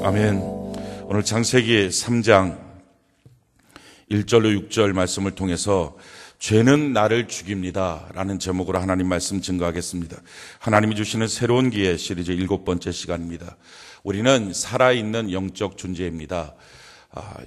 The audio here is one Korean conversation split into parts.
아멘. 오늘 창세기 3장 1절로 6절 말씀을 통해서 죄는 나를 죽입니다 라는 제목으로 하나님 말씀 증거하겠습니다. 하나님이 주시는 새로운 기회 시리즈 7번째 시간입니다. 우리는 살아있는 영적 존재입니다.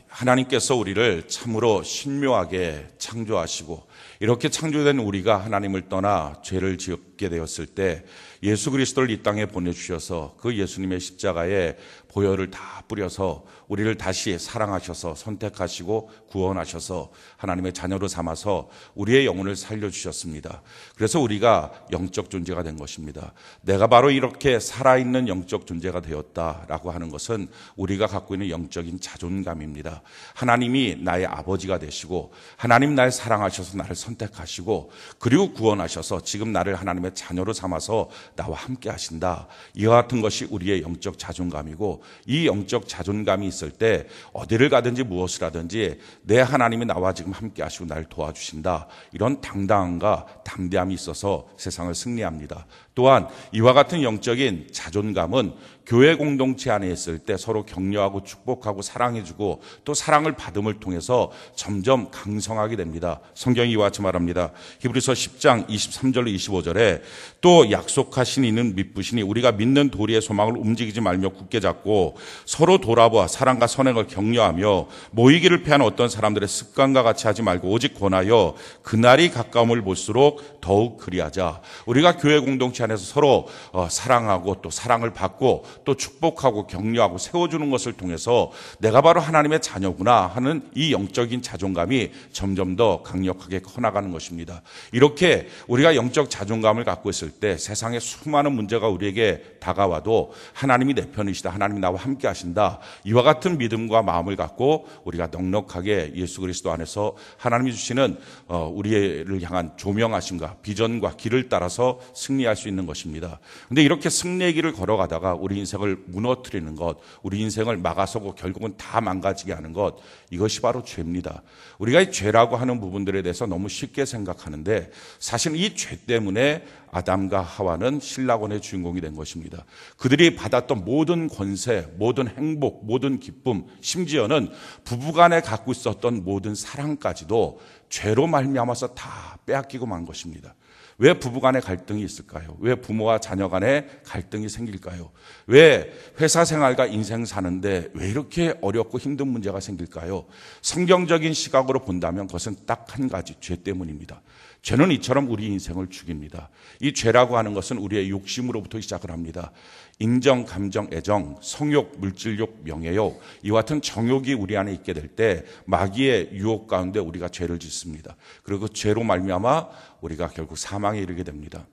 하나님께서 우리를 참으로 신묘하게 창조하시고 이렇게 창조된 우리가 하나님을 떠나 죄를 지었게 되었을 때 예수 그리스도를 이 땅에 보내주셔서 그 예수님의 십자가에 보혈을 다 뿌려서 우리를 다시 사랑하셔서 선택하시고 구원하셔서 하나님의 자녀로 삼아서 우리의 영혼을 살려주셨습니다. 그래서 우리가 영적 존재가 된 것입니다. 내가 바로 이렇게 살아있는 영적 존재가 되었다라고 하는 것은 우리가 갖고 있는 영적인 자존감입니다. 하나님이 나의 아버지가 되시고 하나님 날 사랑하셔서 나를 선택하시고 그리고 구원하셔서 지금 나를 하나님의 자녀로 삼아서 나와 함께 하신다. 이와 같은 것이 우리의 영적 자존감이고 이 영적 자존감이 있을 때 어디를 가든지 무엇을 하든지 내 하나님이 나와 지금 함께 하시고 나를 도와주신다. 이런 당당함과 담대함이 있어서 세상을 승리합니다. 또한 이와 같은 영적인 자존감은 교회 공동체 안에 있을 때 서로 격려하고 축복하고 사랑해주고 또 사랑을 받음을 통해서 점점 강성하게 됩니다. 성경이 이와 같이 말합니다. 히브리서 10장 23절로 25절에 또 약속하신 이는 믿으시니 우리가 믿는 도리의 소망을 움직이지 말며 굳게 잡고 서로 돌아보아 사랑과 선행을 격려하며 모이기를 피하는 어떤 사람들의 습관과 같이 하지 말고 오직 권하여 그날이 가까움을 볼수록 더욱 그리하자. 우리가 교회 공동체 안에서 서로 사랑하고 또 사랑을 받고 또 축복하고 격려하고 세워주는 것을 통해서 내가 바로 하나님의 자녀구나 하는 이 영적인 자존감이 점점 더 강력하게 커나가는 것입니다. 이렇게 우리가 영적 자존감을 갖고 있을 때 세상에 수많은 문제가 우리에게 다가와도 하나님이 내 편이시다, 하나님이 나와 함께 하신다, 이와 같은 믿음과 마음을 갖고 우리가 넉넉하게 예수 그리스도 안에서 하나님이 주시는 우리를 향한 조명하심과 비전과 길을 따라서 승리할 수 있는 것입니다. 그런데 이렇게 승리의 길을 걸어가다가 우리 인생을 무너뜨리는 것, 우리 인생을 막아서고 결국은 다 망가지게 하는 것, 이것이 바로 죄입니다. 우리가 이 죄라고 하는 부분들에 대해서 너무 쉽게 생각하는데 사실 이 죄 때문에 아담과 하와는 신라권의 주인공이 된 것입니다. 그들이 받았던 모든 권세, 모든 행복, 모든 기쁨, 심지어는 부부간에 갖고 있었던 모든 사랑까지도 죄로 말미암아서 다 빼앗기고 만 것입니다. 왜 부부간에 갈등이 있을까요? 왜 부모와 자녀 간에 갈등이 생길까요? 왜 회사 생활과 인생 사는데 왜 이렇게 어렵고 힘든 문제가 생길까요? 성경적인 시각으로 본다면 그것은 딱 한 가지, 죄 때문입니다. 죄는 이처럼 우리 인생을 죽입니다. 이 죄라고 하는 것은 우리의 욕심으로부터 시작을 합니다. 인정, 감정, 애정, 성욕, 물질욕, 명예욕, 이와 같은 정욕이 우리 안에 있게 될 때 마귀의 유혹 가운데 우리가 죄를 짓습니다. 그리고 그 죄로 말미암아 우리가 결국 사망에 이르게 됩니다.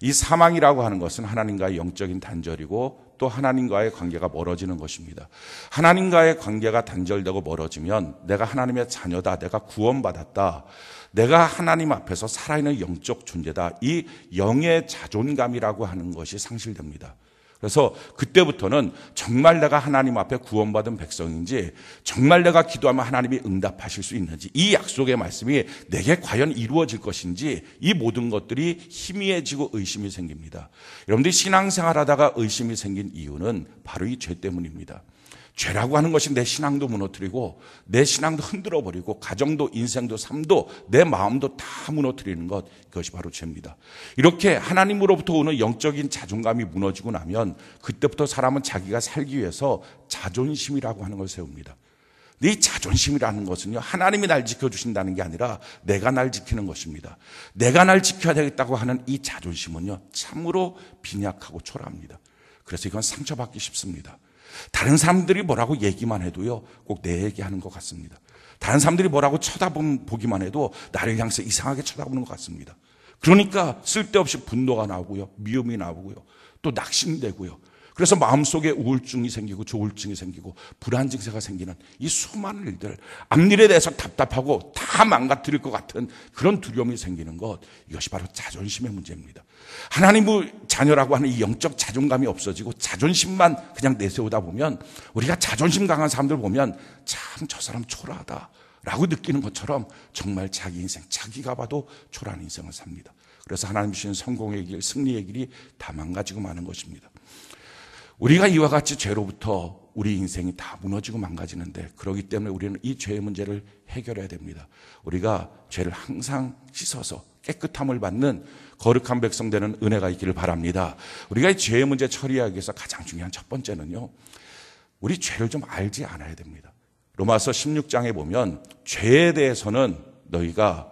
이 사망이라고 하는 것은 하나님과의 영적인 단절이고 또 하나님과의 관계가 멀어지는 것입니다. 하나님과의 관계가 단절되고 멀어지면 내가 하나님의 자녀다, 내가 구원받았다, 내가 하나님 앞에서 살아있는 영적 존재다, 이 영의 자존감이라고 하는 것이 상실됩니다. 그래서 그때부터는 정말 내가 하나님 앞에 구원받은 백성인지, 정말 내가 기도하면 하나님이 응답하실 수 있는지, 이 약속의 말씀이 내게 과연 이루어질 것인지, 이 모든 것들이 희미해지고 의심이 생깁니다. 여러분들이 신앙생활하다가 의심이 생긴 이유는 바로 이 죄 때문입니다. 죄라고 하는 것이 내 신앙도 무너뜨리고 내 신앙도 흔들어버리고 가정도 인생도 삶도 내 마음도 다 무너뜨리는 것, 그것이 바로 죄입니다. 이렇게 하나님으로부터 오는 영적인 자존감이 무너지고 나면 그때부터 사람은 자기가 살기 위해서 자존심이라고 하는 걸 세웁니다. 근데 이 자존심이라는 것은요, 하나님이 날 지켜주신다는 게 아니라 내가 날 지키는 것입니다. 내가 날 지켜야 되겠다고 하는 이 자존심은요, 참으로 빈약하고 초라합니다. 그래서 이건 상처받기 쉽습니다. 다른 사람들이 뭐라고 얘기만 해도요, 꼭 내 얘기하는 것 같습니다. 다른 사람들이 뭐라고 쳐다보기만 해도 나를 향해서 이상하게 쳐다보는 것 같습니다. 그러니까 쓸데없이 분노가 나오고요, 미움이 나오고요, 또 낙심되고요. 그래서 마음속에 우울증이 생기고 조울증이 생기고 불안 증세가 생기는 이 수많은 일들, 앞일에 대해서 답답하고 다 망가뜨릴 것 같은 그런 두려움이 생기는 것, 이것이 바로 자존심의 문제입니다. 하나님의 자녀라고 하는 이 영적 자존감이 없어지고 자존심만 그냥 내세우다 보면, 우리가 자존심 강한 사람들 보면 참 저 사람 초라하다 라고 느끼는 것처럼 정말 자기 인생, 자기가 봐도 초라한 인생을 삽니다. 그래서 하나님 주시는 성공의 길, 승리의 길이 다 망가지고 마는 것입니다. 우리가 이와 같이 죄로부터 우리 인생이 다 무너지고 망가지는데, 그렇기 때문에 우리는 이 죄의 문제를 해결해야 됩니다. 우리가 죄를 항상 씻어서 깨끗함을 받는 거룩한 백성 되는 은혜가 있기를 바랍니다. 우리가 이 죄의 문제 처리하기 위해서 가장 중요한 첫 번째는요, 우리 죄를 좀 알지 않아야 됩니다. 로마서 16장에 보면 죄에 대해서는 너희가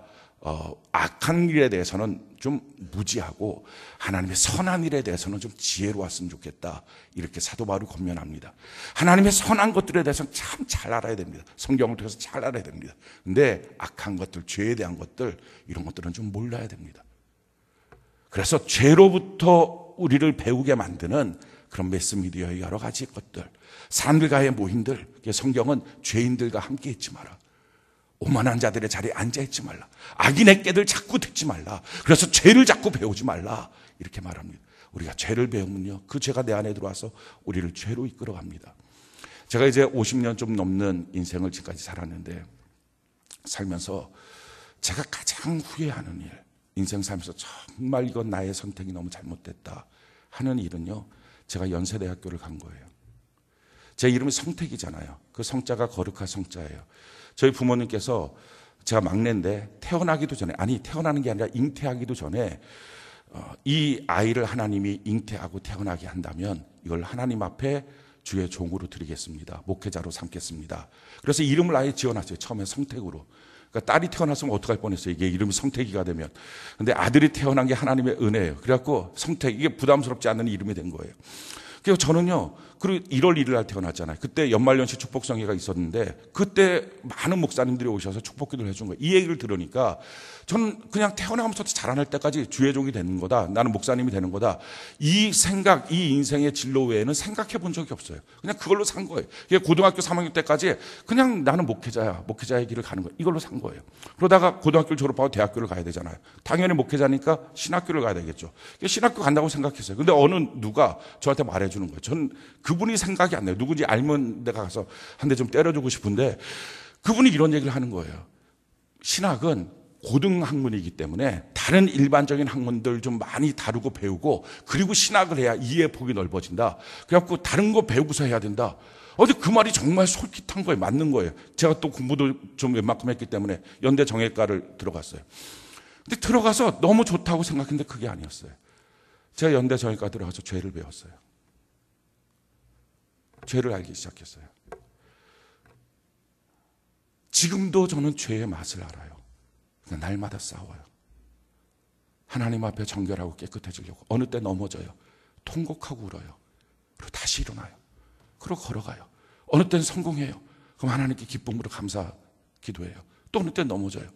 악한 일에 대해서는 좀 무지하고 하나님의 선한 일에 대해서는 좀 지혜로웠으면 좋겠다, 이렇게 사도 바울이 권면합니다. 하나님의 선한 것들에 대해서는 참 잘 알아야 됩니다. 성경을 통해서 잘 알아야 됩니다. 근데 악한 것들, 죄에 대한 것들, 이런 것들은 좀 몰라야 됩니다. 그래서 죄로부터 우리를 배우게 만드는 그런 매스미디어의 여러 가지 것들, 사람들과의 모임들, 성경은 죄인들과 함께 있지 마라, 오만한 자들의 자리에 앉아있지 말라, 악인의 깨들 자꾸 듣지 말라, 그래서 죄를 자꾸 배우지 말라, 이렇게 말합니다. 우리가 죄를 배우면요, 그 죄가 내 안에 들어와서 우리를 죄로 이끌어갑니다. 제가 이제 50년 좀 넘는 인생을 지금까지 살았는데, 살면서 제가 가장 후회하는 일, 인생 살면서 정말 이건 나의 선택이 너무 잘못됐다 하는 일은요, 제가 연세대학교를 간 거예요. 제 이름이 성택이잖아요. 그 성자가 거룩한 성자예요. 저희 부모님께서, 제가 막내인데 태어나기도 전에, 아니 태어나는 게 아니라 잉태하기도 전에 이 아이를 하나님이 잉태하고 태어나게 한다면 이걸 하나님 앞에 주의 종으로 드리겠습니다, 목회자로 삼겠습니다. 그래서 이름을 아예 지어놨어요. 처음에 성택으로. 그러니까 딸이 태어났으면 어떡할 뻔했어요, 이게 이름이 성택이가 되면. 근데 아들이 태어난 게 하나님의 은혜예요. 그래갖고 성택, 이게 부담스럽지 않은 이름이 된 거예요. 그래서 저는요, 그리고 1월 1일 날 태어났잖아요. 그때 연말연시 축복성회가 있었는데 그때 많은 목사님들이 오셔서 축복기도를 해준 거예요. 이 얘기를 들으니까 저는 그냥 태어나면서 자라날 때까지 주의 종이 되는 거다, 나는 목사님이 되는 거다, 이 생각, 이 인생의 진로 외에는 생각해 본 적이 없어요. 그냥 그걸로 산 거예요. 고등학교 3학년 때까지 그냥 나는 목회자야, 목회자의 길을 가는 거예요. 이걸로 산 거예요. 그러다가 고등학교를 졸업하고 대학교를 가야 되잖아요. 당연히 목회자니까 신학교를 가야 되겠죠. 신학교 간다고 생각했어요. 근데 어느 누가 저한테 말해주는 거예요. 저는 그분이 생각이 안 나요. 누군지 알면 내가 가서 한 대 좀 때려주고 싶은데, 그분이 이런 얘기를 하는 거예요. 신학은 고등학문이기 때문에 다른 일반적인 학문들 좀 많이 다루고 배우고, 그리고 신학을 해야 이해의 폭이 넓어진다. 그래갖고 다른 거 배우고서 해야 된다. 어제 그 말이 정말 솔깃한 거예요. 맞는 거예요. 제가 또 공부도 좀 웬만큼 했기 때문에 연대 정예과를 들어갔어요. 근데 들어가서 너무 좋다고 생각했는데 그게 아니었어요. 제가 연대 정예과 들어가서 죄를 배웠어요. 죄를 알기 시작했어요. 지금도 저는 죄의 맛을 알아요. 그러니까 날마다 싸워요. 하나님 앞에 정결하고 깨끗해지려고. 어느 때 넘어져요. 통곡하고 울어요. 그리고 다시 일어나요. 그리고 걸어가요. 어느 때는 성공해요. 그럼 하나님께 기쁨으로 감사 기도해요. 또 어느 때 넘어져요.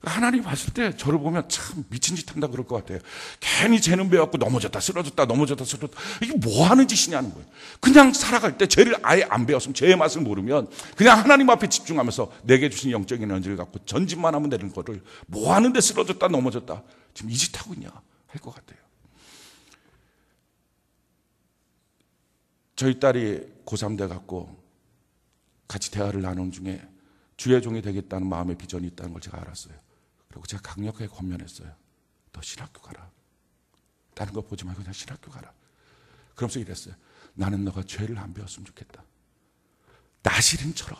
하나님 봤을 때 저를 보면 참 미친 짓 한다 그럴 것 같아요. 괜히 죄는 배웠고 넘어졌다 쓰러졌다 넘어졌다 쓰러졌다, 이게 뭐 하는 짓이냐는 거예요. 그냥 살아갈 때 죄를 아예 안 배웠으면, 죄의 맛을 모르면 그냥 하나님 앞에 집중하면서 내게 주신 영적인 에너지를 갖고 전진만 하면 되는 거를 뭐 하는데 쓰러졌다 넘어졌다, 지금 이 짓 하고 있냐 할 것 같아요. 저희 딸이 고3 돼갖고 같이 대화를 나눈 중에 주의 종이 되겠다는 마음의 비전이 있다는 걸 제가 알았어요. 그리고 제가 강력하게 권면했어요. 너 신학교 가라. 다른 거 보지 말고 그냥 신학교 가라. 그러면서 이랬어요. 나는 너가 죄를 안 배웠으면 좋겠다. 나시린처럼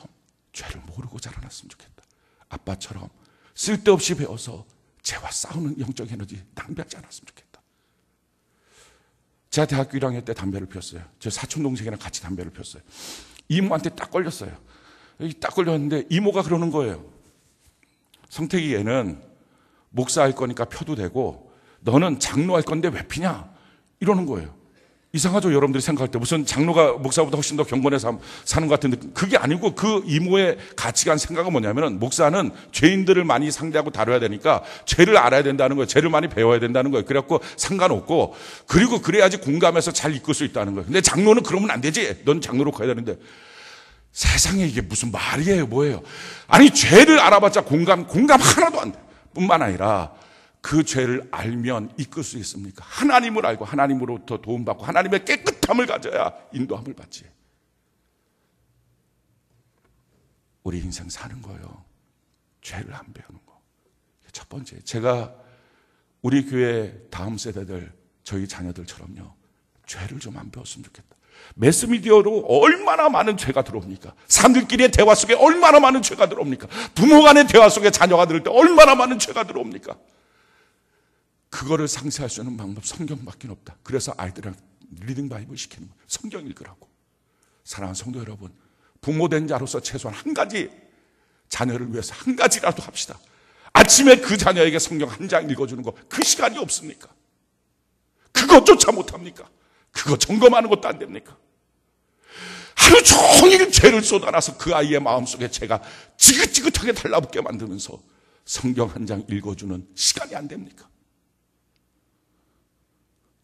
죄를 모르고 자라났으면 좋겠다. 아빠처럼 쓸데없이 배워서 죄와 싸우는 영적 에너지 낭비하지 않았으면 좋겠다. 제가 대학교 1학년 때 담배를 피웠어요. 제 사촌 동생이랑 같이 담배를 피웠어요. 이모한테 딱 걸렸어요. 여기 딱 걸렸는데 이모가 그러는 거예요. 성택이 얘는 목사할 거니까 펴도 되고 너는 장로할 건데 왜 피냐? 이러는 거예요. 이상하죠? 여러분들이 생각할 때 무슨 장로가 목사보다 훨씬 더 경건해서 사는 것 같은 느낌. 그게 아니고 그 이모의 가치관 생각은 뭐냐면, 목사는 죄인들을 많이 상대하고 다뤄야 되니까 죄를 알아야 된다는 거예요. 죄를 많이 배워야 된다는 거예요. 그래갖고 상관없고, 그리고 그래야지 공감해서 잘 이끌 수 있다는 거예요. 근데 장로는 그러면 안 되지. 넌 장로로 가야 되는데. 세상에 이게 무슨 말이에요, 뭐예요? 아니, 죄를 알아봤자 공감 하나도 안 돼. 뿐만 아니라 그 죄를 알면 이끌 수 있습니까? 하나님을 알고 하나님으로부터 도움받고 하나님의 깨끗함을 가져야 인도함을 받지. 우리 인생 사는 거예요. 죄를 안 배우는 거. 첫 번째, 제가 우리 교회 다음 세대들, 저희 자녀들처럼요, 죄를 좀 안 배웠으면 좋겠다. 매스미디어로 얼마나 많은 죄가 들어옵니까? 사람들끼리의 대화 속에 얼마나 많은 죄가 들어옵니까? 부모 간의 대화 속에 자녀가 들을 때 얼마나 많은 죄가 들어옵니까? 그거를 상쇄할 수 있는 방법 성경밖에 없다. 그래서 아이들한테 리딩 바이블 시키는 거예요. 성경 읽으라고. 사랑하는 성도 여러분, 부모된 자로서 최소한 한 가지, 자녀를 위해서 한 가지라도 합시다. 아침에 그 자녀에게 성경 한 장 읽어주는 거, 그 시간이 없습니까? 그것조차 못합니까? 그거 점검하는 것도 안 됩니까? 하루 종일 죄를 쏟아놔서 그 아이의 마음속에 죄가 지긋지긋하게 달라붙게 만들면서 성경 한 장 읽어주는 시간이 안 됩니까?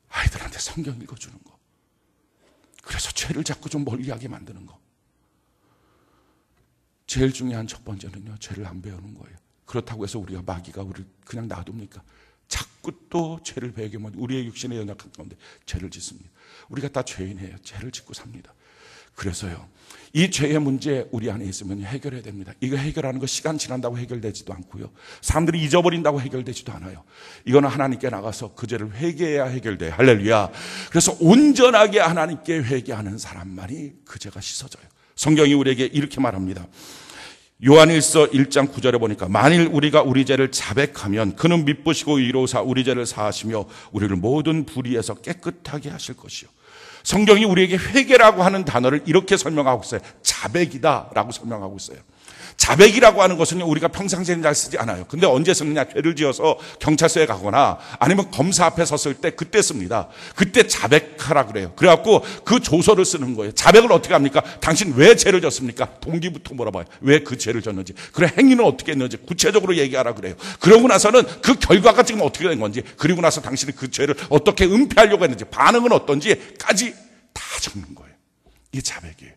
아이들한테 성경 읽어주는 거. 그래서 죄를 자꾸 좀 멀리하게 만드는 거. 제일 중요한 첫 번째는요, 죄를 안 배우는 거예요. 그렇다고 해서 우리가 마귀가 우리를 그냥 놔둡니까? 자꾸 또 죄를 배우게 하면 우리의 육신의 연약한 가운데 죄를 짓습니다. 우리가 다 죄인이에요. 죄를 짓고 삽니다. 그래서요, 이 죄의 문제 우리 안에 있으면 해결해야 됩니다. 이거 해결하는 거 시간 지난다고 해결되지도 않고요, 사람들이 잊어버린다고 해결되지도 않아요. 이거는 하나님께 나가서 그 죄를 회개해야 해결돼요. 할렐루야. 그래서 온전하게 하나님께 회개하는 사람만이 그 죄가 씻어져요. 성경이 우리에게 이렇게 말합니다. 요한일서 1장 9절에 보니까 만일 우리가 우리 죄를 자백하면 그는 미쁘시고 의로우사 우리 죄를 사하시며 우리를 모든 불의에서 깨끗하게 하실 것이요. 성경이 우리에게 회개라고 하는 단어를 이렇게 설명하고 있어요. 자백이다라고 설명하고 있어요. 자백이라고 하는 것은 우리가 평상시에 잘 쓰지 않아요. 근데 언제 쓰느냐? 죄를 지어서 경찰서에 가거나 아니면 검사 앞에 섰을 때 그때 씁니다. 그때 자백하라 그래요. 그래갖고 그 조서를 쓰는 거예요. 자백을 어떻게 합니까? 당신 왜 죄를 졌습니까? 동기부터 물어봐요. 왜 그 죄를 졌는지, 그래 행위는 어떻게 했는지 구체적으로 얘기하라 그래요. 그러고 나서는 그 결과가 지금 어떻게 된 건지, 그리고 나서 당신이 그 죄를 어떻게 은폐하려고 했는지, 반응은 어떤지까지 다 적는 거예요. 이게 자백이에요.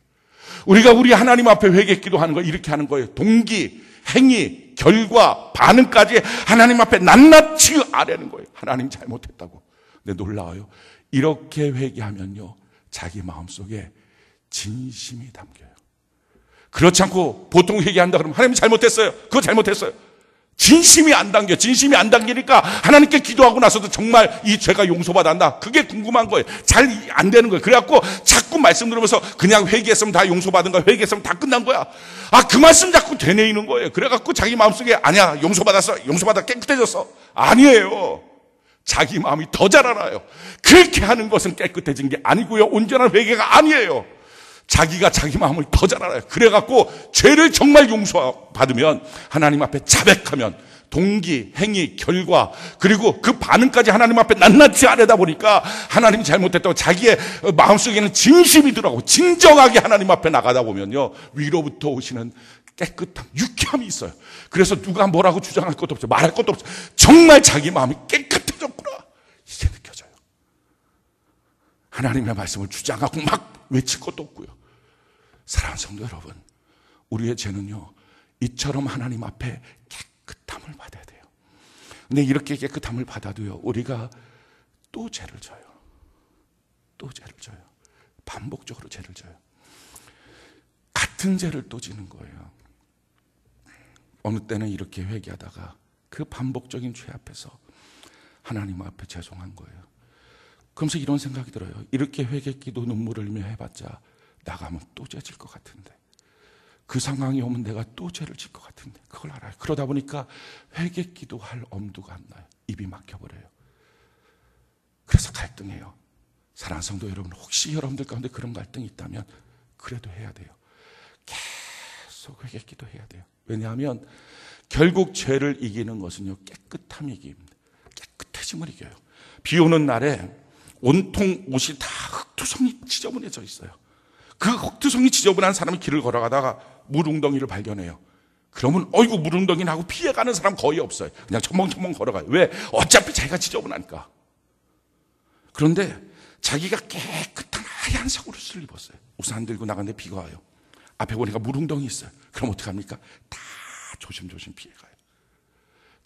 우리가 우리 하나님 앞에 회개 기도하는 거 이렇게 하는 거예요. 동기, 행위, 결과, 반응까지 하나님 앞에 낱낱이 아뢰는 거예요. 하나님 잘못했다고. 근데 놀라워요. 이렇게 회개하면요, 자기 마음속에 진심이 담겨요. 그렇지 않고 보통 회개한다 그러면 하나님 잘못했어요. 그거 잘못했어요. 진심이 안 담겨. 진심이 안 담기니까 하나님께 기도하고 나서도 정말 이 죄가 용서받았나? 그게 궁금한 거예요. 잘 안 되는 거예요. 그래갖고 자꾸 말씀 들으면서 그냥 회개했으면 다 용서받은 거야. 회개했으면 다 끝난 거야. 그 말씀 자꾸 되뇌이는 거예요. 그래갖고 자기 마음속에 아니야, 용서받았어. 용서받아 깨끗해졌어. 아니에요. 자기 마음이 더 잘 알아요. 그렇게 하는 것은 깨끗해진 게 아니고요, 온전한 회개가 아니에요. 자기가 자기 마음을 더 잘 알아요. 그래갖고 죄를 정말 용서받으면 하나님 앞에 자백하면 동기, 행위, 결과, 그리고 그 반응까지 하나님 앞에 낱낱이 아뢰다 보니까 하나님이 잘못했다고 자기의 마음속에는 진심이 들어가고 진정하게 하나님 앞에 나가다 보면요, 위로부터 오시는 깨끗함, 유쾌함이 있어요. 그래서 누가 뭐라고 주장할 것도 없어요. 말할 것도 없어요. 정말 자기 마음이 깨끗해졌구나, 이게 느껴져요. 하나님의 말씀을 주장하고 막 외칠 것도 없고요. 사랑하는 성도 여러분, 우리의 죄는요, 이처럼 하나님 앞에 깨끗함을 받아야 돼요. 근데 이렇게 깨끗함을 받아도요, 우리가 또 죄를 져요. 또 죄를 져요. 반복적으로 죄를 져요. 같은 죄를 또 지는 거예요. 어느 때는 이렇게 회개하다가 그 반복적인 죄 앞에서 하나님 앞에 죄송한 거예요. 그러면서 이런 생각이 들어요. 이렇게 회개기도 눈물을 흘리며 해봤자 나가면 또 죄 질 것 같은데, 그 상황이 오면 내가 또 죄를 질 것 같은데, 그걸 알아요. 그러다 보니까 회개기도 할 엄두가 안 나요. 입이 막혀버려요. 그래서 갈등해요. 사랑하는 성도 여러분, 혹시 여러분들 가운데 그런 갈등이 있다면 그래도 해야 돼요. 계속 회개기도 해야 돼요. 왜냐하면 결국 죄를 이기는 것은요, 깨끗함이 이깁니다. 깨끗해짐을 이겨요. 비 오는 날에 온통 옷이 다 흙투성이 지저분해져 있어요. 그 흙투성이 지저분한 사람이 길을 걸어가다가 물웅덩이를 발견해요. 그러면 어이구 물웅덩이 하고 피해가는 사람 거의 없어요. 그냥 첨벙첨벙 걸어가요. 왜? 어차피 자기가 지저분하니까. 그런데 자기가 깨끗한 하얀색 옷을 입었어요. 우산 들고 나갔는데 비가 와요. 앞에 보니까 물웅덩이 있어요. 그럼 어떡합니까? 다 조심조심 피해가요.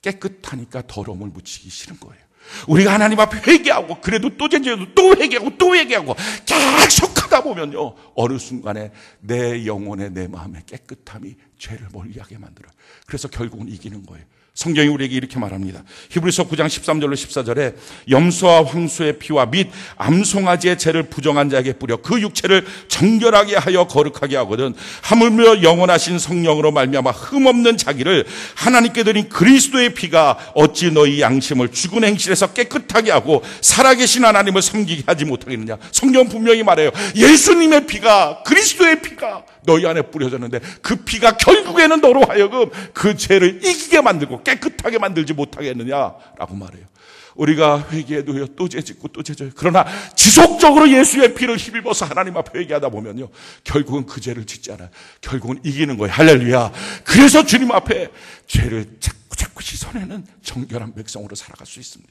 깨끗하니까 더러움을 묻히기 싫은 거예요. 우리가 하나님 앞에 회개하고, 그래도 또 죄지어도 또 회개하고 또 회개하고 계속 하다 보면요, 어느 순간에 내 영혼에, 내 마음의 깨끗함이 죄를 멀리하게 만들어요. 그래서 결국은 이기는 거예요. 성경이 우리에게 이렇게 말합니다. 히브리서 9장 13절로 14절에 염소와 황소의 피와 및 암송아지의 죄를 부정한 자에게 뿌려 그 육체를 정결하게 하여 거룩하게 하거든 하물며 영원하신 성령으로 말미암아 흠없는 자기를 하나님께 드린 그리스도의 피가 어찌 너희 양심을 죽은 행실에서 깨끗하게 하고 살아계신 하나님을 섬기게 하지 못하겠느냐. 성경은 분명히 말해요. 예수님의 피가, 그리스도의 피가 너희 안에 뿌려졌는데 그 피가 결국에는 너로 하여금 그 죄를 이기게 만들고 깨끗하게 만들지 못하겠느냐라고 말해요. 우리가 회개해도 해요. 또 죄 짓고 또 죄 져요. 그러나 지속적으로 예수의 피를 힘입어서 하나님 앞에 회개하다 보면요, 결국은 그 죄를 짓지 않아요. 결국은 이기는 거예요. 할렐루야. 그래서 주님 앞에 죄를 자꾸 씻어내는 정결한 백성으로 살아갈 수 있습니다.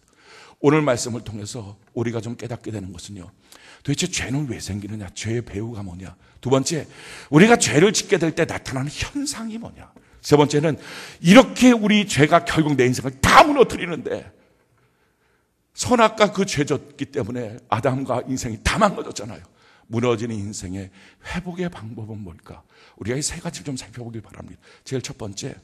오늘 말씀을 통해서 우리가 좀 깨닫게 되는 것은요, 도대체 죄는 왜 생기느냐? 죄의 배후가 뭐냐? 두 번째, 우리가 죄를 짓게 될 때 나타나는 현상이 뭐냐? 세 번째는 이렇게 우리 죄가 결국 내 인생을 다 무너뜨리는데 선악과 그 죄 졌기 때문에 아담과 인생이 다 망가졌잖아요. 무너지는 인생의 회복의 방법은 뭘까? 우리가 이 세 가지를 좀 살펴보길 바랍니다. 제일 첫 번째,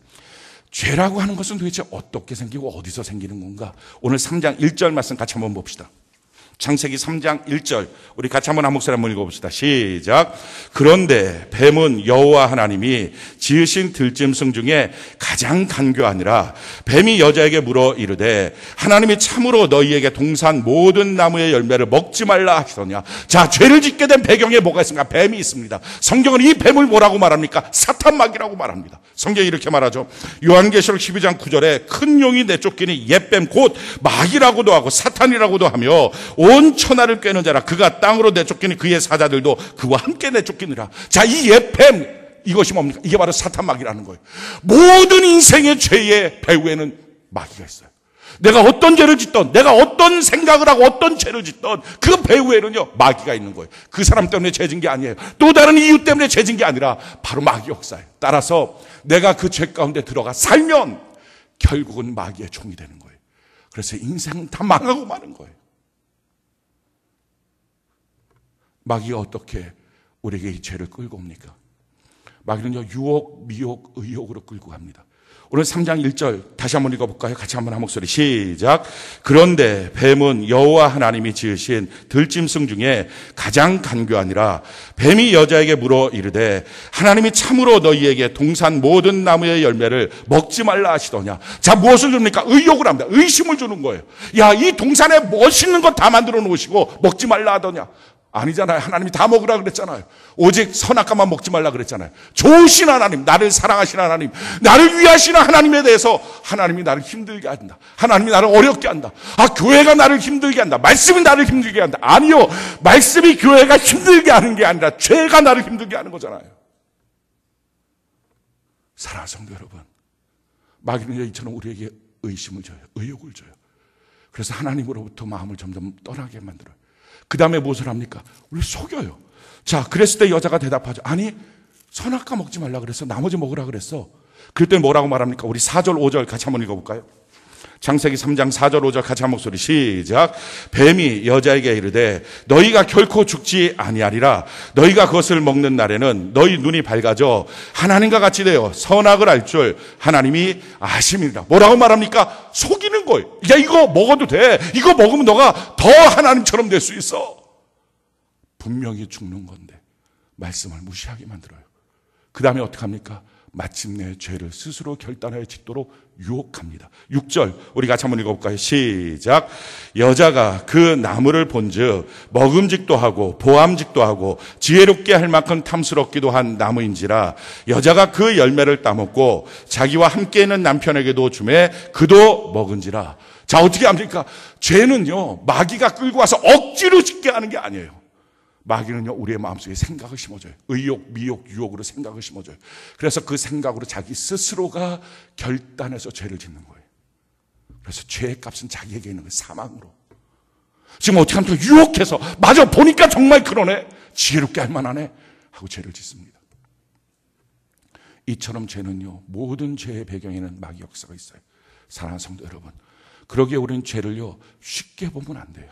죄라고 하는 것은 도대체 어떻게 생기고 어디서 생기는 건가? 오늘 3장 1절 말씀 같이 한번 봅시다. 창세기 3장 1절 우리 같이 한번 한 목소리 한번 읽어봅시다. 시작. 그런데 뱀은 여호와 하나님이 지으신 들짐승 중에 가장 간교하니라. 뱀이 여자에게 물어 이르되 하나님이 참으로 너희에게 동산 모든 나무의 열매를 먹지 말라 하시더냐. 자, 죄를 짓게 된 배경에 뭐가 있습니까? 뱀이 있습니다. 성경은 이 뱀을 뭐라고 말합니까? 사탄마귀라고 말합니다. 성경이 이렇게 말하죠. 요한계시록 12장 9절에 큰 용이 내쫓기니 옛뱀 곧 마귀라고도 하고 사탄이라고도 하며 온 천하를 꿰는 자라. 그가 땅으로 내쫓기니 그의 사자들도 그와 함께 내쫓기느라. 자, 이 옛뱀, 이것이 뭡니까? 이게 바로 사탄마귀라는 거예요. 모든 인생의 죄의 배후에는 마귀가 있어요. 내가 어떤 죄를 짓던, 내가 어떤 생각을 하고 어떤 죄를 짓던 그 배후에는요, 마귀가 있는 거예요. 그 사람 때문에 죄진 게 아니에요. 또 다른 이유 때문에 죄진 게 아니라 바로 마귀 역사예요. 따라서 내가 그 죄 가운데 들어가 살면 결국은 마귀의 종이 되는 거예요. 그래서 인생은 다 망하고 마는 거예요. 마귀가 어떻게 우리에게 이 죄를 끌고 옵니까? 마귀는요, 유혹, 미혹, 의혹으로 끌고 갑니다. 오늘 3장 1절 다시 한번 읽어볼까요? 같이 한번 한 목소리 시작. 그런데 뱀은 여호와 하나님이 지으신 들짐승 중에 가장 간교하니라. 뱀이 여자에게 물어 이르되 하나님이 참으로 너희에게 동산 모든 나무의 열매를 먹지 말라 하시더냐. 자, 무엇을 줍니까? 의욕을 합니다. 의심을 주는 거예요. 야, 이 동산에 멋있는 것 다 만들어 놓으시고 먹지 말라 하더냐. 아니잖아요. 하나님이 다 먹으라 그랬잖아요. 오직 선악과만 먹지 말라 그랬잖아요. 좋으신 하나님, 나를 사랑하신 하나님, 나를 위하시는 하나님에 대해서 하나님이 나를 힘들게 한다. 하나님이 나를 어렵게 한다. 아, 교회가 나를 힘들게 한다. 말씀이 나를 힘들게 한다. 아니요. 말씀이 교회가 힘들게 하는 게 아니라 죄가 나를 힘들게 하는 거잖아요. 사랑하는 성도 여러분, 마귀는 이처럼 우리에게 의심을 줘요. 의욕을 줘요. 그래서 하나님으로부터 마음을 점점 떠나게 만들어요. 그 다음에 무엇을 합니까? 우리 속여요. 자, 그랬을 때 여자가 대답하죠. 아니, 선악과 먹지 말라 그랬어. 나머지 먹으라 그랬어. 그때 뭐라고 말합니까? 우리 4절, 5절 같이 한번 읽어볼까요? 창세기 3장 4절, 5절 같이 한 목소리 시작. 뱀이 여자에게 이르되 너희가 결코 죽지 아니하리라. 너희가 그것을 먹는 날에는 너희 눈이 밝아져 하나님과 같이 되어 선악을 알 줄 하나님이 아심이니라. 뭐라고 말합니까? 속이는 거예요. 야, 이거 먹어도 돼. 이거 먹으면 너가 더 하나님처럼 될 수 있어. 분명히 죽는 건데 말씀을 무시하게 만들어요. 그 다음에 어떻게 합니까? 마침내 죄를 스스로 결단하여 짓도록 유혹합니다. 6절 우리 같이 한번 읽어볼까요? 시작. 여자가 그 나무를 본즉 먹음직도 하고 보암직도 하고 지혜롭게 할 만큼 탐스럽기도 한 나무인지라 여자가 그 열매를 따먹고 자기와 함께 있는 남편에게도 주매 그도 먹은지라. 자, 어떻게 합니까? 죄는요, 마귀가 끌고 와서 억지로 짓게 하는 게 아니에요. 마귀는요, 우리의 마음속에 생각을 심어줘요. 의욕, 미욕, 유혹으로 생각을 심어줘요. 그래서 그 생각으로 자기 스스로가 결단해서 죄를 짓는 거예요. 그래서 죄의 값은 자기에게 있는 거예요. 사망으로. 지금 어떻게 하면 유혹해서 맞아, 보니까 정말 그러네, 지혜롭게 할 만하네 하고 죄를 짓습니다. 이처럼 죄는요, 모든 죄의 배경에는 마귀 역사가 있어요. 사랑하는 성도 여러분, 그러기에 우리는 죄를요, 쉽게 보면 안 돼요.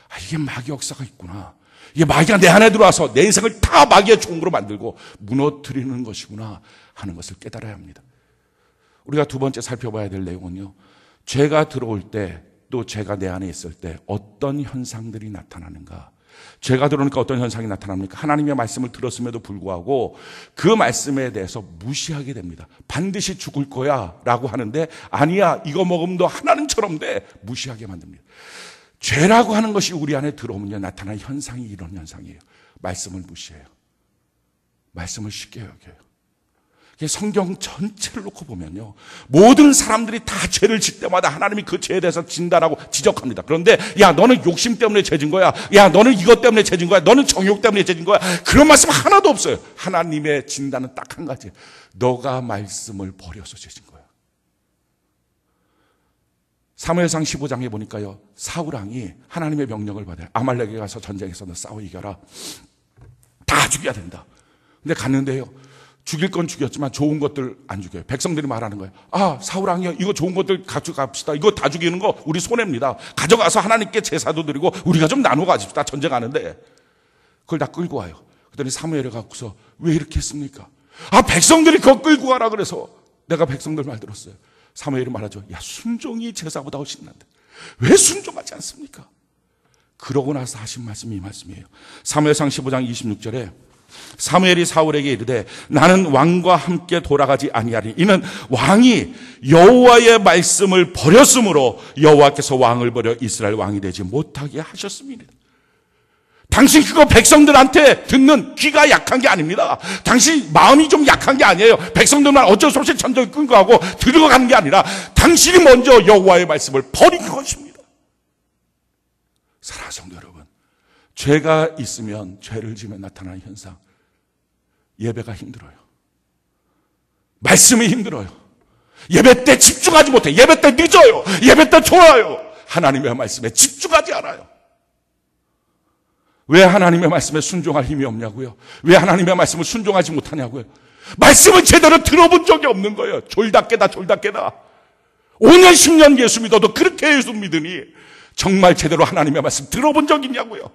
아, 이게 마귀 역사가 있구나. 이게 마귀가 내 안에 들어와서 내 인생을 다 마귀의 종으로 만들고 무너뜨리는 것이구나 하는 것을 깨달아야 합니다. 우리가 두 번째 살펴봐야 될 내용은요, 죄가 들어올 때, 또 죄가 내 안에 있을 때 어떤 현상들이 나타나는가. 죄가 들어오니까 어떤 현상이 나타납니까? 하나님의 말씀을 들었음에도 불구하고 그 말씀에 대해서 무시하게 됩니다. 반드시 죽을 거야 라고 하는데, 아니야, 이거 먹으면 너 하나님처럼 돼, 무시하게 만듭니다. 죄라고 하는 것이 우리 안에 들어오면 나타나는 현상이 이런 현상이에요. 말씀을 무시해요. 말씀을 쉽게 여겨요. 성경 전체를 놓고 보면요, 모든 사람들이 다 죄를 질 때마다 하나님이 그 죄에 대해서 진다라고 지적합니다. 그런데 야, 너는 욕심 때문에 죄진 거야, 야, 너는 이것 때문에 죄진 거야, 너는 정욕 때문에 죄진 거야, 그런 말씀 하나도 없어요. 하나님의 진단은 딱 한 가지예요. 너가 말씀을 버려서 죄진 거야. 사무엘상 15장에 보니까요, 사울왕이 하나님의 명령을 받아요. 아말렉에 가서 전쟁에서 너 싸워 이겨라, 다 죽여야 된다. 근데 갔는데요, 죽일 건 죽였지만 좋은 것들 안 죽여요. 백성들이 말하는 거예요. 아, 사울왕이요, 이거 좋은 것들 가져갑시다. 이거 다 죽이는 거 우리 손해입니다. 가져가서 하나님께 제사도 드리고 우리가 좀 나누어 가집시다. 전쟁하는데. 그걸 다 끌고 와요. 그랬더니 사무엘에 갖고서 왜 이렇게 했습니까? 아, 백성들이 그거 끌고 가라 그래서 내가 백성들 말 들었어요. 사무엘이 말하죠. 야, 순종이 제사보다 훨씬 난데 왜 순종하지 않습니까? 그러고 나서 하신 말씀이 이 말씀이에요. 사무엘상 15장 26절에 사무엘이 사울에게 이르되 나는 왕과 함께 돌아가지 아니하리니 이는 왕이 여호와의 말씀을 버렸으므로 여호와께서 왕을 버려 이스라엘 왕이 되지 못하게 하셨습니다. 당신 그거 백성들한테 듣는 귀가 약한 게 아닙니다. 당신 마음이 좀 약한 게 아니에요. 백성들만 어쩔 수 없이 전쟁을 끌고 가고 들어가는 게 아니라 당신이 먼저 여호와의 말씀을 버린 것입니다. 사랑하는 성도 여러분, 죄가 있으면, 죄를 지면 나타나는 현상, 예배가 힘들어요. 말씀이 힘들어요. 예배 때 집중하지 못해. 예배 때 늦어요. 예배 때 좋아요. 하나님의 말씀에 집중하지 않아요. 왜 하나님의 말씀에 순종할 힘이 없냐고요? 왜 하나님의 말씀을 순종하지 못하냐고요? 말씀을 제대로 들어본 적이 없는 거예요. 졸다 깨다 5년 10년 예수 믿어도 그렇게 예수 믿으니 정말 제대로 하나님의 말씀 들어본 적 있냐고요?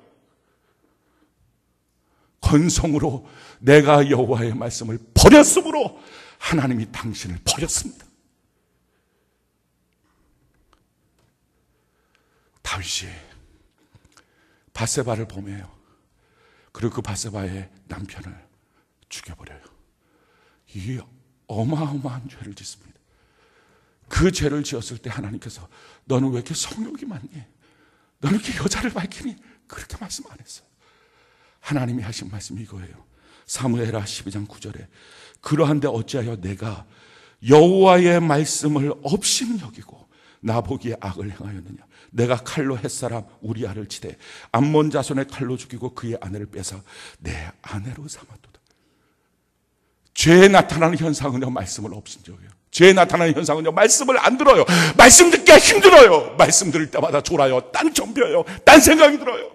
건성으로 내가 여호와의 말씀을 버렸으므로 하나님이 당신을 버렸습니다. 다윗이 밧세바를 범해요. 그리고 그 밧세바의 남편을 죽여버려요. 이게 어마어마한 죄를 짓습니다. 그 죄를 지었을 때 하나님께서 너는 왜 이렇게 성욕이 많니? 너는 이렇게 여자를 밝히니? 그렇게 말씀 안 했어요. 하나님이 하신 말씀이 이거예요. 사무엘하 12장 9절에 그러한데 어찌하여 내가 여호와의 말씀을 업신 여기고 나보기에 악을 행하였느냐? 내가 칼로 햇사람 우리아를 치되 암몬 자손의 칼로 죽이고 그의 아내를 뺏어 내 아내로 삼았도다. 죄에 나타나는 현상은요, 말씀을 업신 적이에요. 죄에 나타나는 현상은요, 말씀을 안 들어요. 말씀 듣기가 힘들어요. 말씀 들을 때마다 졸아요. 딴 점벼요. 딴 생각이 들어요.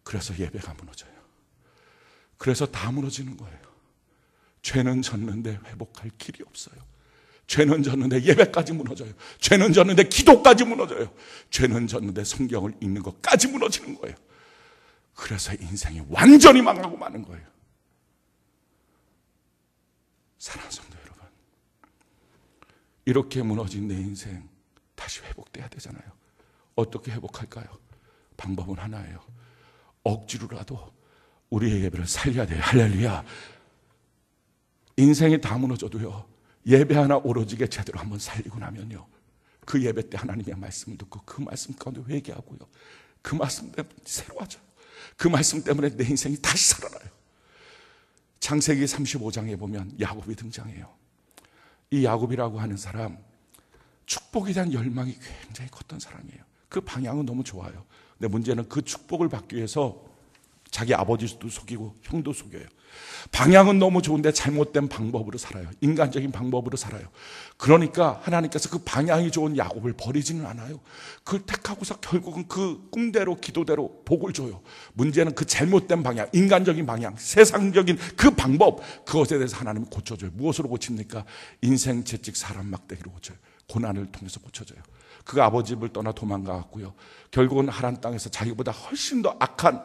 그래서 예배가 무너져요. 그래서 다 무너지는 거예요. 죄는 졌는데 회복할 길이 없어요. 죄는 졌는데 예배까지 무너져요. 죄는 졌는데 기도까지 무너져요. 죄는 졌는데 성경을 읽는 것까지 무너지는 거예요. 그래서 인생이 완전히 망하고 마는 거예요. 사랑하는 성도 여러분, 이렇게 무너진 내 인생 다시 회복돼야 되잖아요. 어떻게 회복할까요? 방법은 하나예요. 억지로라도 우리의 예배를 살려야 돼요. 할렐루야. 인생이 다 무너져도요, 예배 하나 오로지게 제대로 한번 살리고 나면요, 그 예배 때 하나님의 말씀을 듣고 그 말씀 가운데 회개하고요, 그 말씀 때문에 새로워져요. 그 말씀 때문에 내 인생이 다시 살아나요. 창세기 35장에 보면 야곱이 등장해요. 이 야곱이라고 하는 사람, 축복에 대한 열망이 굉장히 컸던 사람이에요. 그 방향은 너무 좋아요. 근데 문제는 그 축복을 받기 위해서 자기 아버지도 속이고 형도 속여요. 방향은 너무 좋은데 잘못된 방법으로 살아요. 인간적인 방법으로 살아요. 그러니까 하나님께서 그 방향이 좋은 야곱을 버리지는 않아요. 그걸 택하고서 결국은 그 꿈대로 기도대로 복을 줘요. 문제는 그 잘못된 방향, 인간적인 방향, 세상적인 그 방법, 그것에 대해서 하나님이 고쳐줘요. 무엇으로 고칩니까? 인생 채찍 사람 막대기로 고쳐요. 고난을 통해서 고쳐져요. 그가 아버지 집을 떠나 도망가갔고요, 결국은 하란 땅에서 자기보다 훨씬 더 악한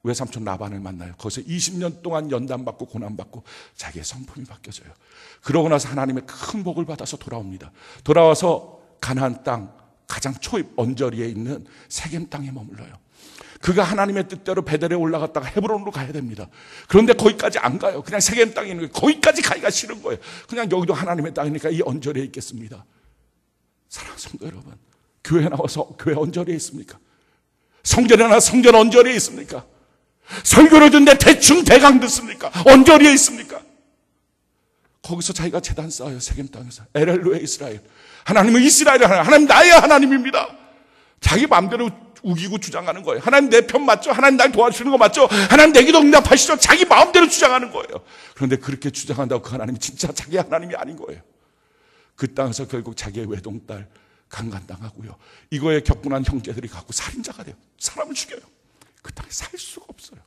외삼촌 라반을 만나요. 거기서 20년 동안 연단받고 고난받고 자기의 성품이 바뀌어져요. 그러고 나서 하나님의 큰 복을 받아서 돌아옵니다. 돌아와서 가나안 땅 가장 초입 언저리에 있는 세겜 땅에 머물러요. 그가 하나님의 뜻대로 베델에 올라갔다가 헤브론으로 가야 됩니다. 그런데 거기까지 안 가요. 그냥 세겜 땅에 있는 거예요. 거기까지 가기가 싫은 거예요. 그냥 여기도 하나님의 땅이니까 이 언저리에 있겠습니다. 사랑하는 성도 여러분, 교회 나와서 교회 언저리에 있습니까? 성전에 나와 성전 언저리에 있습니까? 설교를 듣는데 대충 대강 듣습니까? 언저리에 있습니까? 거기서 자기가 제단 쌓아요. 세겜 땅에서. 엘엘로의 이스라엘. 하나님은 이스라엘의 하나님, 나의 하나님입니다. 자기 마음대로 우기고 주장하는 거예요. 하나님 내 편 맞죠? 하나님 날 도와주시는 거 맞죠? 하나님 내 기도 응답하시죠? 자기 마음대로 주장하는 거예요. 그런데 그렇게 주장한다고 그 하나님이 진짜 자기 하나님이 아닌 거예요. 그 땅에서 결국 자기의 외동딸 강간당하고요. 이거에 격분한 형제들이 갖고 살인자가 돼요. 사람을 죽여요. 그 땅에 살 수가 없어요.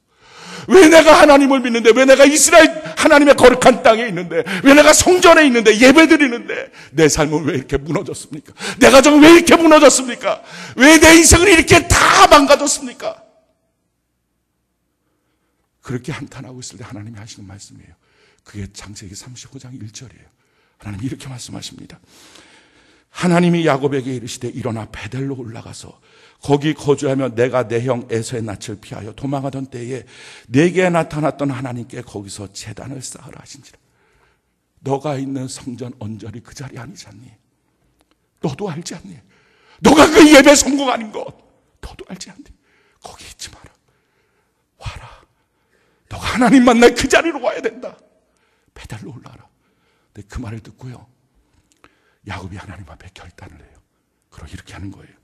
왜 내가 하나님을 믿는데, 왜 내가 이스라엘 하나님의 거룩한 땅에 있는데, 왜 내가 성전에 있는데, 예배드리는데 내 삶은 왜 이렇게 무너졌습니까? 내 가정은 왜 이렇게 무너졌습니까? 왜 내 인생은 이렇게 다 망가졌습니까? 그렇게 한탄하고 있을 때 하나님이 하시는 말씀이에요. 그게 창세기 35장 1절이에요. 하나님이 이렇게 말씀하십니다. 하나님이 야곱에게 이르시되 일어나 베델로 올라가서 거기 거주하며 내가 내 형 에서의 낯을 피하여 도망하던 때에 내게 나타났던 하나님께 거기서 제단을 쌓으라 하신지라. 너가 있는 성전 언저리 그 자리 아니지 않니? 너도 알지 않니? 너가 그 예배 성공하는 것 너도 알지 않니? 거기 있지 마라. 와라. 너가 하나님 만날 그 자리로 와야 된다. 베델로 올라가라. 근데 그 말을 듣고요, 야곱이 하나님 앞에 결단을 해요. 그러고 이렇게 하는 거예요.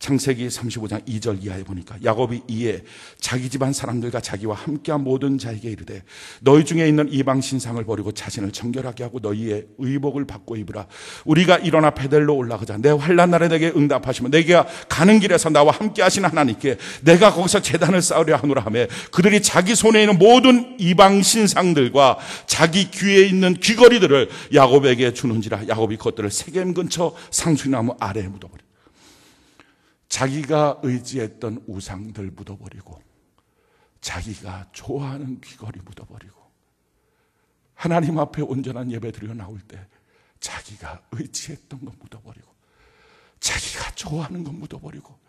창세기 35장 2절 이하에 보니까 야곱이 이에 자기 집안 사람들과 자기와 함께한 모든 자에게 이르되 너희 중에 있는 이방 신상을 버리고 자신을 정결하게 하고 너희의 의복을 받고 입으라. 우리가 일어나 베델로 올라가자. 내 환난 날에 내게 응답하시면 내가 가는 길에서 나와 함께 하시는 하나님께 내가 거기서 제단을 쌓으려 하노라 하며 그들이 자기 손에 있는 모든 이방 신상들과 자기 귀에 있는 귀걸이들을 야곱에게 주는지라. 야곱이 그것들을 세겜 근처 상수나무 아래에 묻어버려. 자기가 의지했던 우상들 묻어버리고 자기가 좋아하는 귀걸이 묻어버리고 하나님 앞에 온전한 예배 드려 나올 때 자기가 의지했던 거 묻어버리고 자기가 좋아하는 거 묻어버리고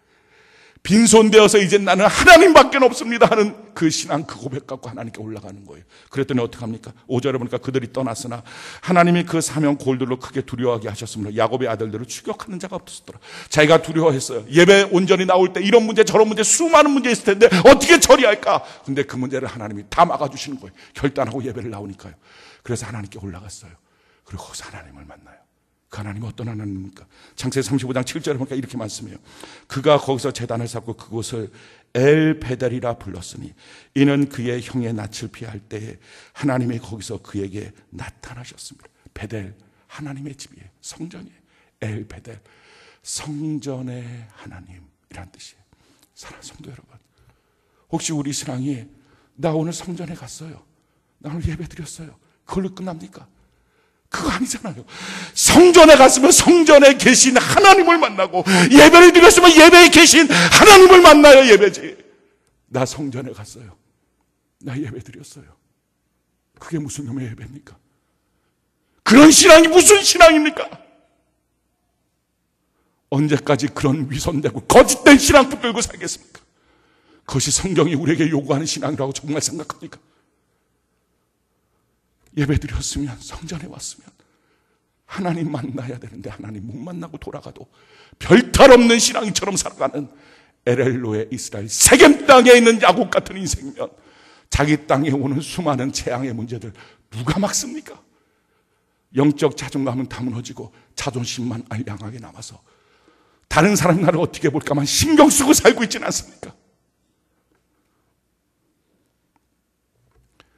빈손되어서 이제 나는 하나님밖에 없습니다 하는 그 신앙, 그 고백 갖고 하나님께 올라가는 거예요. 그랬더니 어떡합니까? 5절에 보니까 그들이 떠났으나 하나님이 그 사명 골들로 크게 두려워하게 하셨으므로 야곱의 아들들을 추격하는 자가 없었더라. 자기가 두려워했어요. 예배 온전히 나올 때 이런 문제 저런 문제 수많은 문제 있을 텐데 어떻게 처리할까? 근데 그 문제를 하나님이 다 막아주시는 거예요. 결단하고 예배를 나오니까요. 그래서 하나님께 올라갔어요. 그리고 거기서 하나님을 만나요. 그 하나님은 어떤 하나님입니까? 창세기 35장 7절에 보니까 이렇게 말씀해요. 그가 거기서 제단을 쌓고 그곳을 엘베델이라 불렀으니 이는 그의 형의 낯을 피할 때에 하나님이 거기서 그에게 나타나셨습니다. 베델, 하나님의 집이에요. 성전이에요. 엘베델, 성전의 하나님이란 뜻이에요. 사랑하는 성도 여러분, 혹시 우리 신앙이 나 오늘 성전에 갔어요, 나 오늘 예배 드렸어요, 그걸로 끝납니까? 그거 아니잖아요. 성전에 갔으면 성전에 계신 하나님을 만나고 예배를 드렸으면 예배에 계신 하나님을 만나야 예배지. 나 성전에 갔어요, 나 예배 드렸어요, 그게 무슨 놈의 예배입니까? 그런 신앙이 무슨 신앙입니까? 언제까지 그런 위선되고 거짓된 신앙 붙들고 살겠습니까? 그것이 성경이 우리에게 요구하는 신앙이라고 정말 생각합니까? 예배 드렸으면, 성전에 왔으면 하나님 만나야 되는데 하나님 못 만나고 돌아가도 별탈 없는 신앙이처럼 살아가는 엘엘로의 이스라엘, 세겜 땅에 있는 야곱 같은 인생이면 자기 땅에 오는 수많은 재앙의 문제들 누가 막습니까? 영적 자존감은 다 무너지고 자존심만 알량하게 남아서 다른 사람 나를 어떻게 볼까만 신경 쓰고 살고 있지는 않습니까?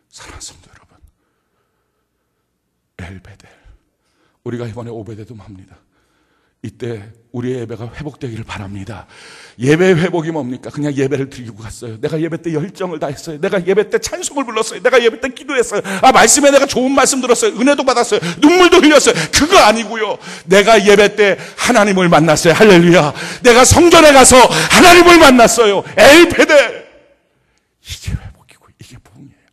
사랑하는 성도 여러분, 엘베델, 우리가 이번에 오베데돔 합니다. 이때 우리의 예배가 회복되기를 바랍니다. 예배 회복이 뭡니까? 그냥 예배를 드리고 갔어요. 내가 예배 때 열정을 다했어요. 내가 예배 때 찬송을 불렀어요. 내가 예배 때 기도했어요. 말씀에 내가 좋은 말씀 들었어요. 은혜도 받았어요. 눈물도 흘렸어요. 그거 아니고요, 내가 예배 때 하나님을 만났어요. 할렐루야. 내가 성전에 가서 하나님을 만났어요. 엘베델, 이게 회복이고 이게 부흥이에요.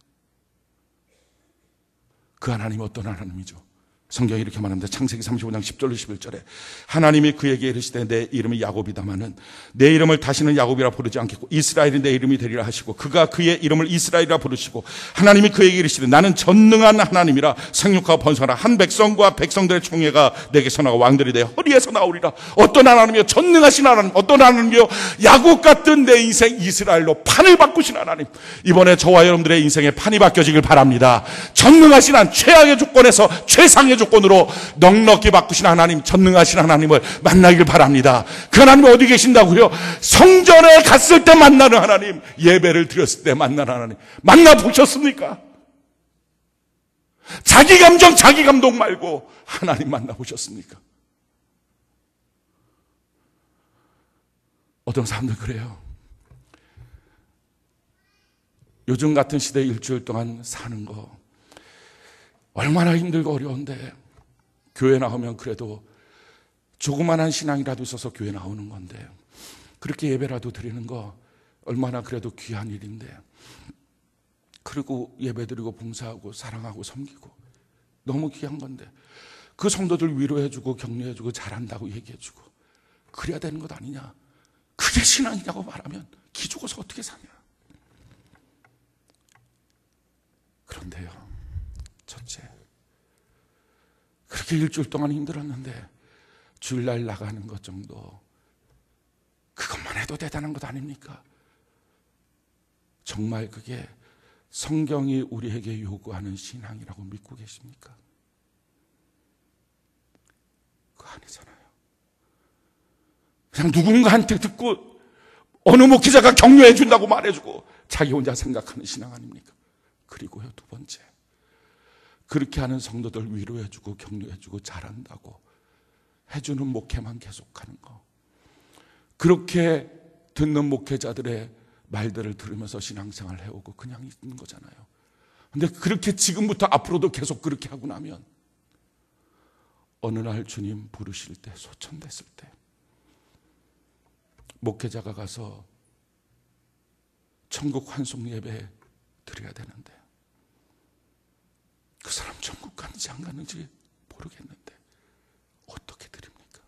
그 하나님이 어떤 하나님이죠? 성경이 이렇게 말합니다. 창세기 35장 10절로 11절에 하나님이 그에게 이르시되 내 이름이 야곱이다마는 내 이름을 다시는 야곱이라 부르지 않겠고 이스라엘이 내 이름이 되리라 하시고 그가 그의 이름을 이스라엘이라 부르시고 하나님이 그에게 이르시되 나는 전능한 하나님이라 생육하고 번성하라. 한 백성과 백성들의 총회가 내게서 나가 왕들이 내 허리에서 나오리라. 어떤 하나님이요? 전능하신 하나님. 어떤 하나님이요? 야곱 같은 내 인생 이스라엘로 판을 바꾸신 하나님. 이번에 저와 여러분들의 인생에 판이 바뀌어지길 바랍니다. 전능하신 한 최악의 조건에서 최상의 조건으로 넉넉히 바꾸신 하나님, 전능하신 하나님을 만나길 바랍니다. 그 하나님이 어디 계신다고요? 성전에 갔을 때 만나는 하나님, 예배를 드렸을 때 만나는 하나님, 만나보셨습니까? 자기 감정, 자기 감동 말고 하나님 만나보셨습니까? 어떤 사람들 그래요. 요즘 같은 시대에 일주일 동안 사는 거 얼마나 힘들고 어려운데 교회 나오면 그래도 조그만한 신앙이라도 있어서 교회 나오는 건데 그렇게 예배라도 드리는 거 얼마나 그래도 귀한 일인데 그리고 예배드리고 봉사하고 사랑하고 섬기고 너무 귀한 건데 그 성도들 위로해주고 격려해주고 잘한다고 얘기해주고 그래야 되는 것 아니냐. 그게 신앙이냐고 말하면 기죽어서 어떻게 사냐. 그런데요, 첫째, 그렇게 일주일 동안 힘들었는데 주일날 나가는 것 정도, 그것만 해도 대단한 것 아닙니까? 정말 그게 성경이 우리에게 요구하는 신앙이라고 믿고 계십니까? 그거 아니잖아요. 그냥 누군가한테 듣고 어느 목회자가 격려해 준다고 말해주고 자기 혼자 생각하는 신앙 아닙니까? 그리고요, 두 번째, 그렇게 하는 성도들 위로해주고 격려해주고 잘한다고 해주는 목회만 계속하는 거, 그렇게 듣는 목회자들의 말들을 들으면서 신앙생활을 해오고 그냥 있는 거잖아요. 근데 그렇게 지금부터 앞으로도 계속 그렇게 하고 나면 어느 날 주님 부르실 때, 소천됐을 때 목회자가 가서 천국 환송 예배 드려야 되는데 그 사람 천국 갔는지 안 갔는지 모르겠는데 어떻게 드립니까?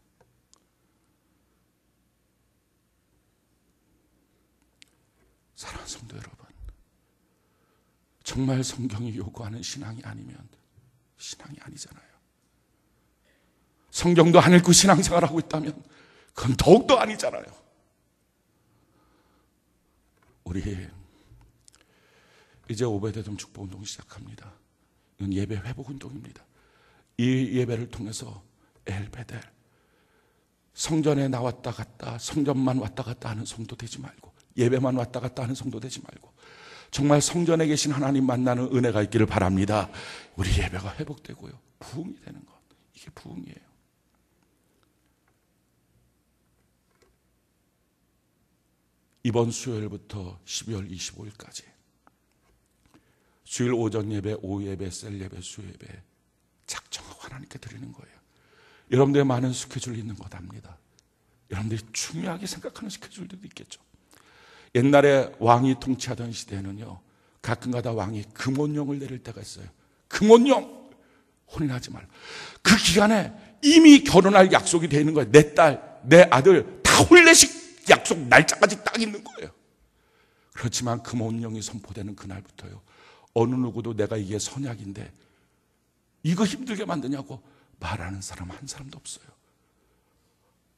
사랑하는 성도 여러분, 정말 성경이 요구하는 신앙이 아니면 신앙이 아니잖아요. 성경도 안 읽고 신앙생활하고 있다면 그건 더욱더 아니잖아요. 우리 이제 오베데돔 축복운동 시작합니다. 이건 예배 회복운동입니다. 이 예배를 통해서 엘베델, 성전에 나왔다 갔다, 성전만 왔다 갔다 하는 성도 되지 말고, 예배만 왔다 갔다 하는 성도 되지 말고 정말 성전에 계신 하나님 만나는 은혜가 있기를 바랍니다. 우리 예배가 회복되고요, 부흥이 되는 것, 이게 부흥이에요. 이번 수요일부터 12월 25일까지 주일 오전 예배, 오후 예배, 셀 예배, 수 예배 작정하고 하나님께 드리는 거예요. 여러분들의 많은 스케줄이 있는 것 압니다. 여러분들이 중요하게 생각하는 스케줄들도 있겠죠. 옛날에 왕이 통치하던 시대에는요, 가끔가다 왕이 금혼령을 내릴 때가 있어요. 금혼령! 혼인하지 말라. 그 기간에 이미 결혼할 약속이 되어 있는 거예요. 내 딸, 내 아들 다 혼례식 약속 날짜까지 딱 있는 거예요. 그렇지만 금혼령이 선포되는 그날부터요, 어느 누구도 내가 이게 선약인데 이거 힘들게 만드냐고 말하는 사람 한 사람도 없어요.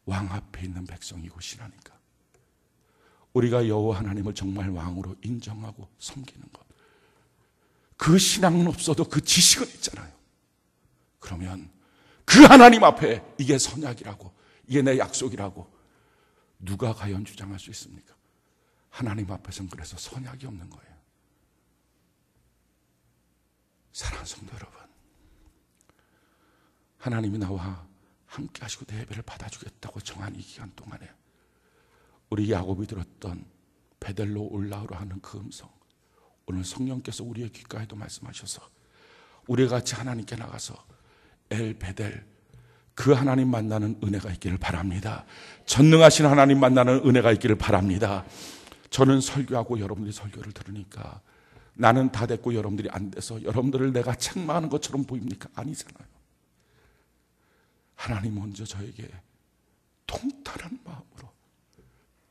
왕 앞에 있는 백성이 곧이라니까. 우리가 여호와 하나님을 정말 왕으로 인정하고 섬기는 것, 그 신앙은 없어도 그 지식은 있잖아요. 그러면 그 하나님 앞에 이게 선약이라고, 이게 내 약속이라고 누가 과연 주장할 수 있습니까? 하나님 앞에서는 그래서 선약이 없는 거예요. 사랑하는 성도 여러분, 하나님이 나와 함께 하시고 내 예배를 받아주겠다고 정한 이 기간 동안에 우리 야곱이 들었던 베델로 올라오라 하는 그 음성, 오늘 성령께서 우리의 귓가에도 말씀하셔서 우리 같이 하나님께 나가서 엘 베델, 그 하나님 만나는 은혜가 있기를 바랍니다. 전능하신 하나님 만나는 은혜가 있기를 바랍니다. 저는 설교하고 여러분들이 설교를 들으니까 나는 다 됐고 여러분들이 안 돼서 여러분들을 내가 책망하는 것처럼 보입니까? 아니잖아요. 하나님 먼저 저에게 통탄한 마음으로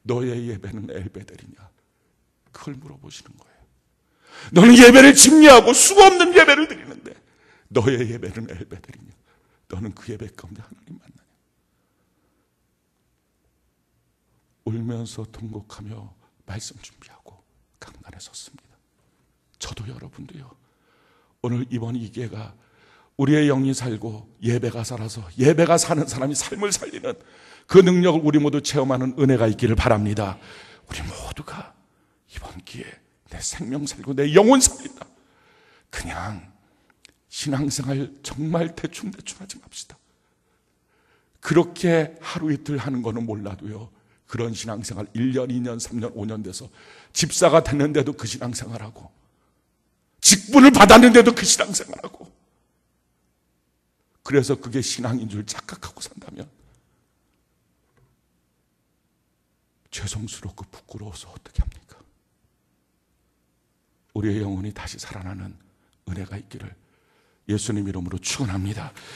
너의 예배는 엘베델이냐? 그걸 물어보시는 거예요. 너는 예배를 집리하고 수고 없는 예배를 드리는데 너의 예배는 엘베델이냐? 너는 그 예배 가운데 하나님 만나냐? 울면서 통곡하며 말씀 준비하고 강단에 섰습니다. 저도 여러분도요. 오늘 이번 이 기회가 우리의 영이 살고 예배가 살아서 예배가 사는 사람이 삶을 살리는 그 능력을 우리 모두 체험하는 은혜가 있기를 바랍니다. 우리 모두가 이번 기회에 내 생명 살고 내 영혼 살린다. 그냥 신앙생활 정말 대충대충 하지 맙시다. 그렇게 하루 이틀 하는 거는 몰라도요. 그런 신앙생활 1년, 2년, 3년, 5년 돼서 집사가 됐는데도 그 신앙생활하고 직분을 받았는데도 그 신앙생활하고 그래서 그게 신앙인 줄 착각하고 산다면 죄송스럽고 부끄러워서 어떻게 합니까? 우리의 영혼이 다시 살아나는 은혜가 있기를 예수님 이름으로 축원합니다.